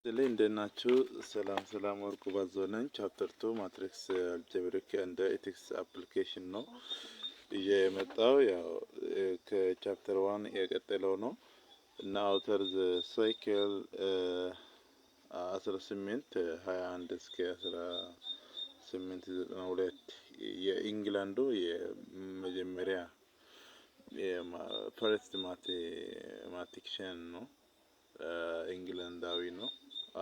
እንደናችሁ ሰላም ወርቁ ባዞነኝ ቻፕተር 2 ማትሪክስ አልጀብሪክ እንደ ኤቲክስ አፕሊኬሽን ነው የመጣው። ያው ከቻፕተር 1 የቀጠለው ነው እና አውተር ዘ ሳይክል 1821 እስከ 1892 የኢንግላንዱ የመጀመሪያ ፈርስት ማቴማቲክሽን ነው። እንግሊዛዊ ነው።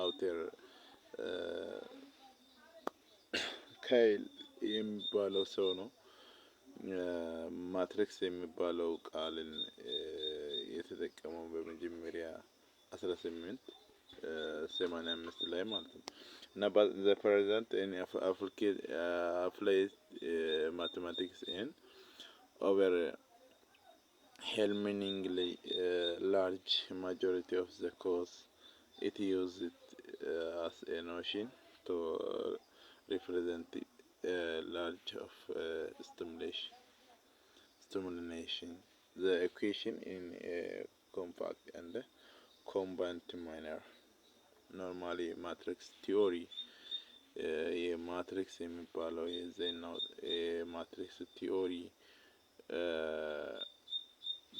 አውተር ካይል የሚባለው ሰው ነው። ማትሪክስ የሚባለው ቃልን የተጠቀመው በመጀመሪያ 1885 ላይ ማለት ነው። እና the present in applied mathematics in overwhelmingly large majority of the course it used it as a notion to represent a large of stimulation the equation in a compact and combined manner. Normally matrix theory የማትሪክስ የሚባለው የዘናው የማትሪክስ ቲዮሪ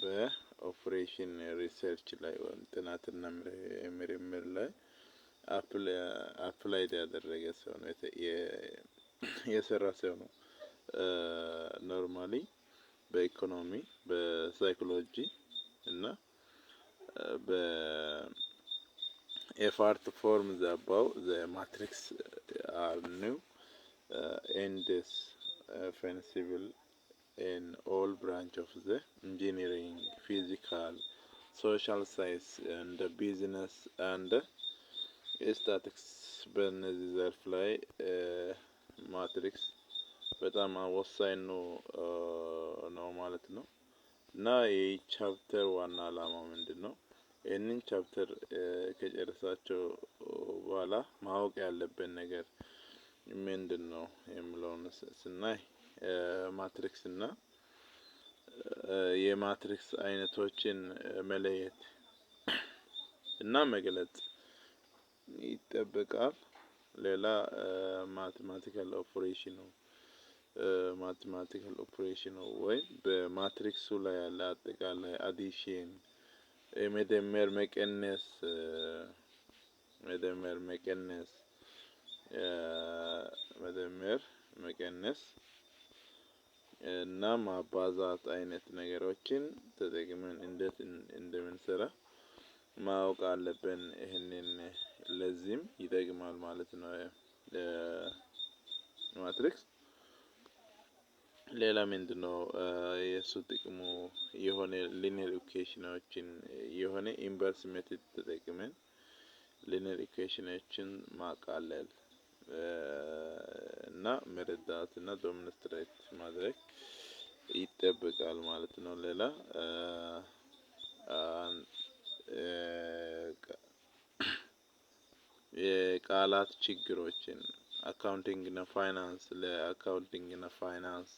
በኦፕሬሽን ሪሰርች ላይ ወይም ጥናትና ምርምር ላይ አፕላይድ ያደረገ ሰው ነው የሰራ ሰው ነው። ኖርማሊ በኢኮኖሚ በሳይኮሎጂ እና በኤፋርት ፎርም ዘባው the matrix are new and this feasible in all branch of the engineering, physical, social science and business and statistics በእነዚህ ዘርፍ ላይ ማትሪክስ በጣም ወሳኝ ነው ማለት ነው። እና ይህ ቻፕተር ዋና ዓላማው ምንድነው? ይህንን ቻፕተር ከጨረሳቸው በኋላ ማወቅ ያለብን ነገር ምንድነው የሚለውን ስናይ ማትሪክስ እና የማትሪክስ አይነቶችን መለየት እና መግለጽ ይጠበቃል። ሌላ ማቴማቲካል ኦፕሬሽን ወይ በማትሪክሱ ላይ ያለ አጠቃላይ አዲሽን መደመር መቀነስ እና ማባዛት አይነት ነገሮችን ተጠቅመን እንዴት እንደምንሰራ ማወቅ አለብን። ይሄንን ለዚህም ይጠቅማል ማለት ነው ማትሪክስ። ሌላ ምንድነው የሱ ጥቅሙ? የሆነ ሊኒየር ኢኩዌሽኖችን የሆነ ኢንቨርስ ሜተድ ተጠቅመን ሊኒየር ኢኩዌሽኖችን ማቃለል እና መረዳት እና ዶሚኒስትሬት ማድረግ ይጠበቃል ማለት ነው። ሌላ የቃላት ችግሮችን አካውንቲንግ እና ፋይናንስ ለአካውንቲንግ እና ፋይናንስ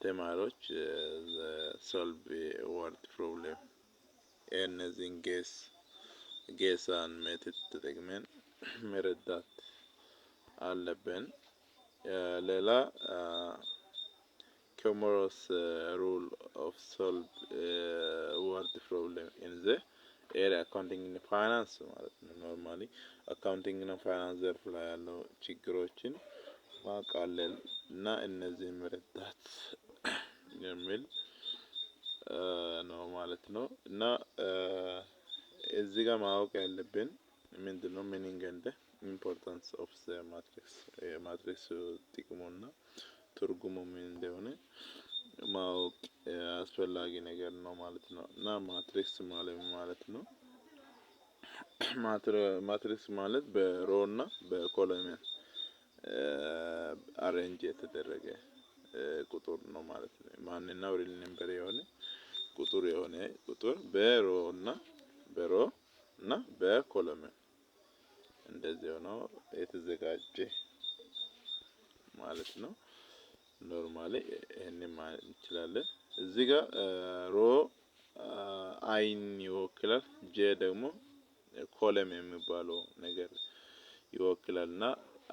ተማሪዎች ሶልቭ ወርድ ፕሮብሌም እነዚህን ጌሳን ሜተድ ተጠቅመን መረዳት አለብን። ሌላ ኮሞሮስ ሩል ኦፍ ሶልቭ ወርድ ፕሮብሌም ኢን ዘ ኤሪያ አካውንቲንግ እና ፋይናንስ ማለት ነው። ኖርማሊ አካውንቲንግ እና ፋይናንስ ዘርፍ ላይ ያለው ችግሮችን ማቃለል እና እነዚህን መረዳት የሚል ነው ማለት ነው። እና እዚህ ጋር ማወቅ ያለብን ምንድነው ሚኒንግ እንደ ኢምፖርታንስ ኦፍ ዘ ማትሪክስ የማትሪክስ ጥቅሙና ትርጉሙ ምን እንደሆነ ማወቅ አስፈላጊ ነገር ነው ማለት ነው። እና ማትሪክስ ማለት ነው ማትሪክስ ማለት በሮ እና በኮለም አሬንጅ የተደረገ ቁጥር ነው ማለት ነው። ማንኛው ሪል ነምበር የሆነ ቁጥር በሮ እና በኮለም እንደዚህ ሆኖ የተዘጋጀ ማለት ነው። ኖርማሊ ይሄንን ማለት እንችላለን። እዚህ ጋር ሮ አይን ይወክላል፣ ጄ ደግሞ ኮለም የሚባለው ነገር ይወክላልና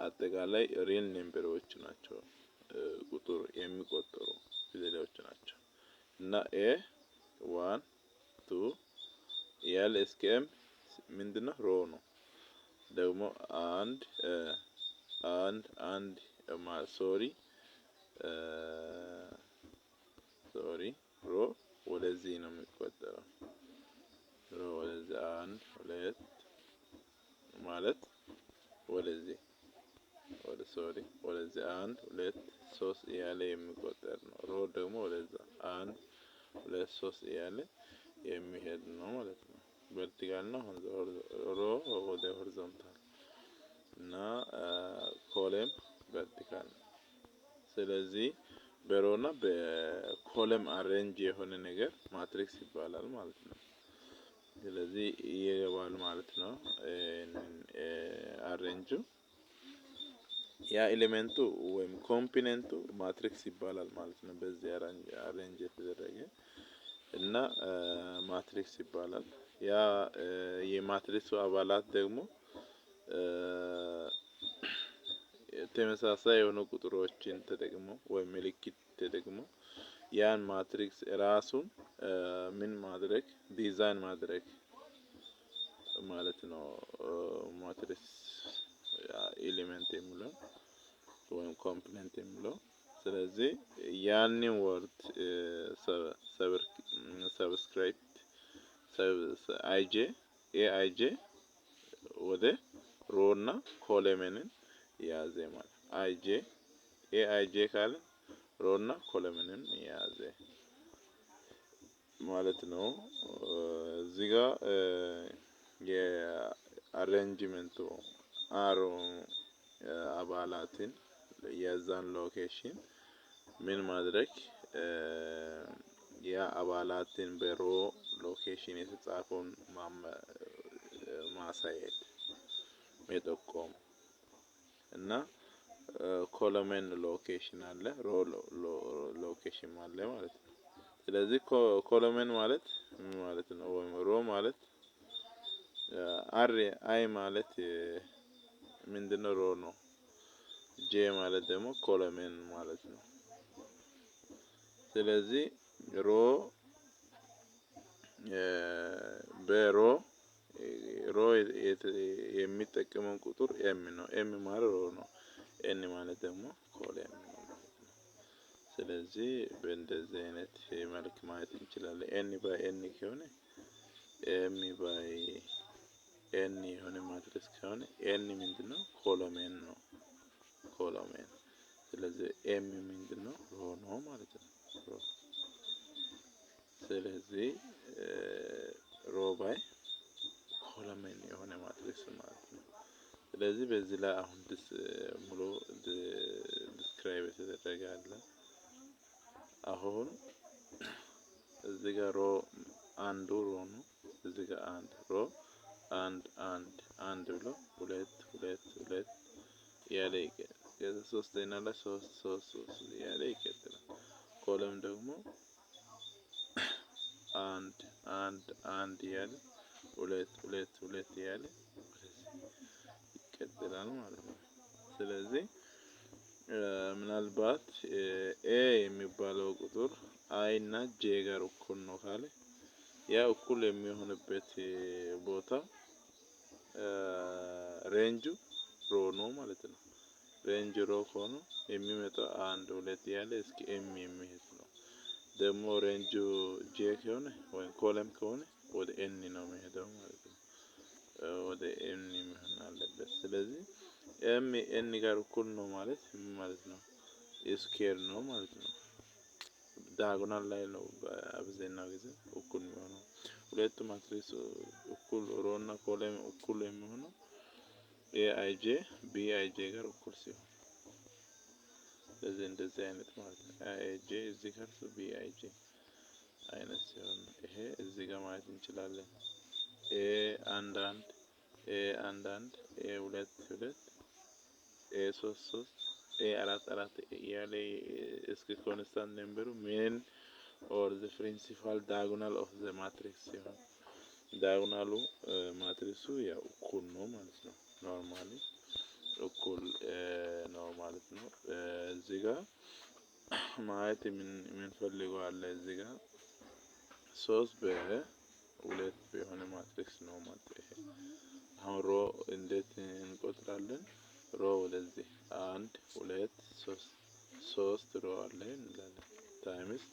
አጠቃላይ ሪል ነምበሮች ናቸው። ቁጥር የሚቆጠሩ ፊደሎች ናቸው እና ኤ 1 2 ያለ እስከም ምንድነው ሮ ነው። ደግሞ አንድ ሶሪ ሮ ወደዚህ ነው የሚቆጠረው። ሮ ወደዚህ 1 2 ማለት ወደዚህ ወደዚህ 1 2 3 እያለ የሚቆጠር ነው። ሮ ደግሞ ወደዛ 1 2 3 እያለ የሚሄድ ነው ማለት ነው። ቨርቲካል ነው ሮ ወደ ሆሪዞንታል እና ኮለም ቨርቲካል ነው። ስለዚህ በሮና በኮለም አሬንጅ የሆነ ነገር ማትሪክስ ይባላል ማለት ነው። ስለዚህ ይገባል ማለት ነው። አሬንጁ ያ ኤሌመንቱ ወይም ኮምፖነንቱ ማትሪክስ ይባላል ማለት ነው። በዚህ አሬንጅ የተደረገ እና ማትሪክስ ይባላል። ያ የማትሪክሱ አባላት ደግሞ ተመሳሳይ የሆኑ ቁጥሮችን ተጠቅሞ ወይም ምልክት ተጠቅሞ ያን ማትሪክስ ራሱን ምን ማድረግ ዲዛይን ማድረግ ማለት ነው። ማትሪክስ ኤሊመንት የሚለው ወይም ኮምፖነንት የሚለው ስለዚህ ያንን ወርድ ሰብስክራይብ ኤአይጄ ወደ ሮና ኮለመንን ያዘ ማለት ኤአይጄ ካለ ሮና ኮለመንን ያዘ ማለት ነው። እዚህ ጋር የአሬንጅመንቱ አሮ አባላትን የዛን ሎኬሽን ምን ማድረግ ያ አባላትን በሮ ሎኬሽን የተጻፈውን ማሳየት መጠቆም እና ኮለመን ሎኬሽን አለ ሮ ሎኬሽን አለ ማለት ነው። ስለዚህ ኮለመን ማለት ምን ማለት ነው? ወይም ሮ ማለት አይ ማለት ምንድነው ሮ ነው። ጄ ማለት ደግሞ ኮለመን ማለት ነው። ስለዚህ ሮ በሮ የሚጠቀመው ቁጥር ኤም ነው። ኤም ማለት ሮ ነው። ኤን ማለት ደግሞ ኮለም ነው ማለት ነው። ስለዚህ በእንደዚህ አይነት መልክ ማየት እንችላለን። ኤን ባይ ኤን ከሆነ ኤም ባይ ኤን የሆነ ማትሪክስ ከሆነ ኤን ምንድነው ኮለመን ነው። ኮለመን ስለዚህ ኤም ምንድነው ሮ ነው ማለት ነው። ሮ ስለዚህ ሮ ባይ ኮለመን የሆነ ማትሪክስ ማለት ነው። ስለዚህ በዚህ ላይ አሁን ሙሉ ዲስክራይብ የተደረገ አለ። አሁን እዚህ ጋር ሮ አንዱ ሮ ነው። እዚህ ጋር አንድ ሮ አንድ ብሎ ሁለት ያለ ይቀጥላል። ሶስተኛ ላይ ሶስት ያለ ይቀጥላል። ኮለም ደግሞ አንድ ያለ ሁለት ያለ ይቀጥላል ማለት ነው። ስለዚህ ምናልባት ኤ የሚባለው ቁጥር አይ እና ጄ ጋር እኩል ነው ካለ ያ እኩል የሚሆንበት ቦታ ሬንጁ ሮ ነው ማለት ነው። ሬንጅ ሮ ከሆነ የሚመጣው 1 2 ያለ እስከ ኤም የሚሄድ ነው። ደግሞ ሬንጁ ጄ ከሆነ ወይ ኮለም ከሆነ ወደ ኤን ነው የሚሄደው ማለት ነው። ወደ ኤን መሆን አለበት። ስለዚህ ኤም ኤን ጋር እኩል ነው ማለት ምን ማለት ነው? ስኩዌር ነው ማለት ነው። ዳያጎናል ላይ ነው አብዛኛው ጊዜ እኩል የሚሆነው። ሁለቱም ማትሪክስ እኩል ሮ እና ኮለም እኩል የሚሆነው ኤአይጄ ቢአይጄ ጋር እኩል ሲሆን ስለዚህ እንደዚህ አይነት ማለት ነው። ኤአይጄ እዚህ ጋር ቢአይጄ አይነት ሲሆን ይሄ እዚህ ጋር ማየት እንችላለን። ኤ አንድ ኤ ሁለት ኤ ሶስት ኤ አራት እያለ እስከ ኮንስታንት ነምበሩ ሜን ኦር ዘ ፕሪንሲፓል ዳያጎናል ኦፍ ዘ ማትሪክስ ሲሆን ዳያጎናሉ ማትሪክሱ ያው እኩል ነው ማለት ነው። ኖርማሊ እኩል ነው ማለት ነው። እዚህ ጋር ማየት የምንፈልገው አለ እዚህ ጋር 3 በ2 የሆነ ማትሪክስ ነው ማለት ነው። አሁን ሮ እንዴት እንቆጥራለን? ሮ ወደዚህ 1 2 3 ሮ አለ እንላለን ታይምስ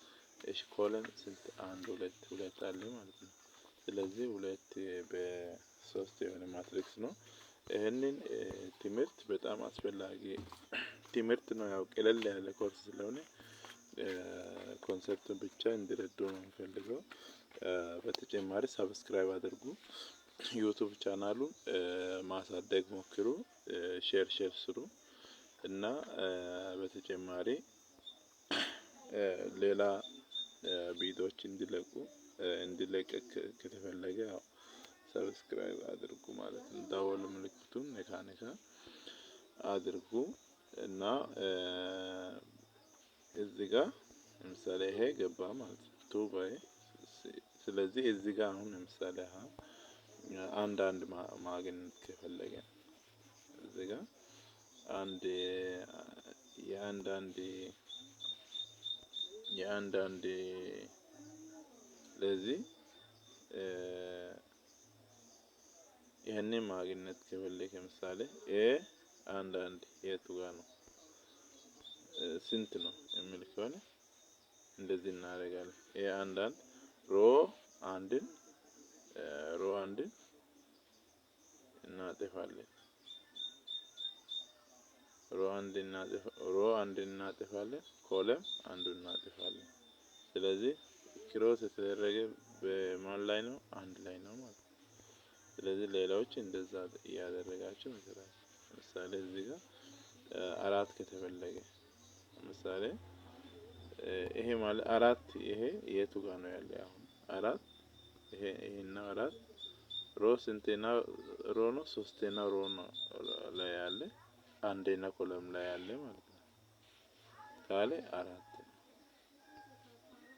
እሺ ኮለን ስንት 1 2 2 አለ ማለት ነው። ስለዚህ 2 በ3 የሆነ ማትሪክስ ነው። ይሄንን ትምህርት በጣም አስፈላጊ ትምህርት ነው። ያው ቀለል ያለ ኮርስ ስለሆነ ኮንሰፕቱን ብቻ እንዲረዱ ነው የምፈልገው። በተጨማሪ ሰብስክራይብ አድርጉ። ዩቲዩብ ቻናሉን ማሳደግ ሞክሩ። ሼር ስሩ እና በተጨማሪ ሌላ ቪዲዮዎች እንዲለቀቅ ከተፈለገ ያው ሰብስክራይብ አድርጉ ማለት ነው። ደወል ምልክቱን ነካ አድርጉ እና እዚህ ጋር ለምሳሌ ይሄ ገባ ማለት ነው 2 ባይ ስለዚህ እዚህ ጋር አሁን ለምሳሌ አንድ ማግኘት ከፈለገ እዚህ ጋር አንድ የአንድ ለዚህ ይሄንን ማግኘት ከፈለገ ለምሳሌ አንድ የቱ ጋር ነው ስንት ነው የሚል ከሆነ እንደዚህ እናደርጋለን። አንድ ሮ አንድን እናጠፋለን። ሮ አንድን እናጠፋለን። ኮለም አንዱን እናጠፋለን። ስለዚህ ክሮስ የተደረገ በማን ላይ ነው? አንድ ላይ ነው ማለት ነው። ስለዚህ ሌላዎች እንደዛ እያደረጋችሁ መስራት። ለምሳሌ እዚህ ጋር 4 ከተፈለገ ለምሳሌ ይሄ ማለት 4 ይሄ የቱ ጋር ነው ያለው? አሁን 4 ይሄና 4 ሮ ስንቴና ሮ ነው? 3ና ሮ ነው ላይ ያለ አንዴና ኮለም ላይ ያለ ማለት ነው። ካለ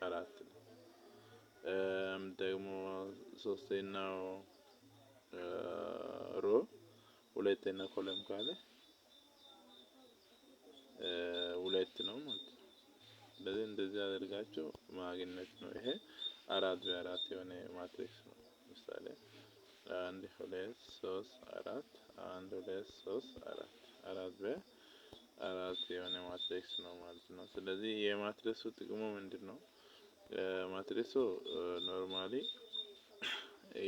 4 ደግሞ 3ኛው ሮ 2ኛ ኮለም ካለ 2 ነው ማለት ነው። ስለዚህ እንደዚህ አድርጋችሁ ማግኘት ነው። ይሄ 4 በ4 የሆነ ማትሪክስ ነው። ለምሳሌ 1 2 3 4 1 2 3 4 በ4 የሆነ ማትሪክስ ነው ማለት ነው። ስለዚህ የማትሪክሱ ጥቅሙ ምንድነው? ማትሪክሱ ኖርማሊ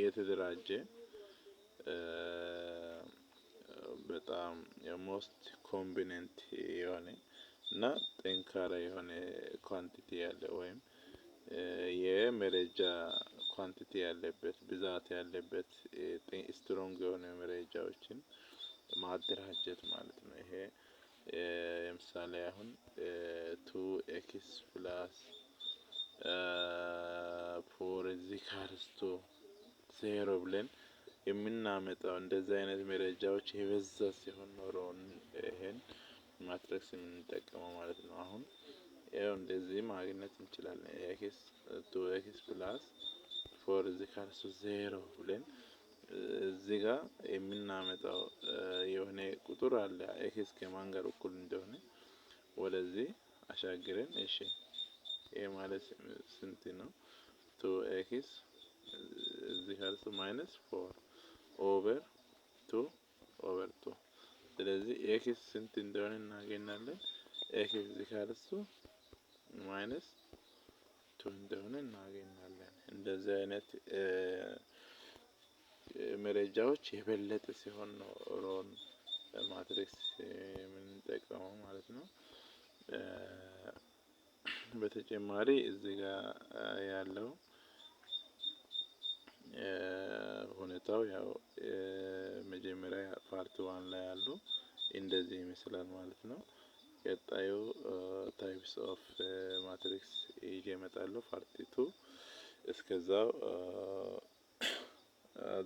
የተደራጀ በጣም የሞስት ኮምቢነንት የሆነ እና ጠንካራ የሆነ ኳንቲቲ ያለ ወይም የመረጃ ኳንቲቲ ያለበት ብዛት ያለበት ስትሮንግ የሆነ መረጃዎችን ማደራጀት ማለት ነው። ይሄ ለምሳሌ አሁን 2x + 4 = 0 ብለን የምናመጣው እንደዚህ አይነት መረጃዎች የበዛ ሲሆን ኖሮ ይሄን ማትሪክስ የምንጠቀመው ማለት ነው። አሁን ያው እንደዚህ ማግኘት እንችላለን። x 2x + 4 = 0 ብለን እዚህ ጋር የምናመጣው የሆነ ቁጥር አለ x ከማን ጋር እኩል እንደሆነ ወደዚህ አሻግረን እሺ ይሄ ማለት ስንት ነው? 2x -4/2 ስለዚህ x ስንት እንደሆነ እናገኛለን። x -2 እንደሆነ እናገኛለን። እንደዚህ አይነት መረጃዎች የበለጠ ሲሆን ነው ሮን ማትሪክስ የምንጠቀመው ማለት ነው። በተጨማሪ እዚህ ጋር ያለው ሁኔታው ያው መጀመሪያ ፓርት 1 ላይ ያለው እንደዚህ ይመስላል ማለት ነው። ቀጣዩ ታይፕስ ኦፍ ማትሪክስ ይዤ እመጣለሁ ፓርት 2 እስከዛው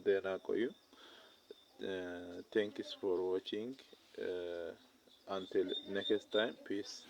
ደህና ቆዩ። Thanks for watching. Until next time, peace.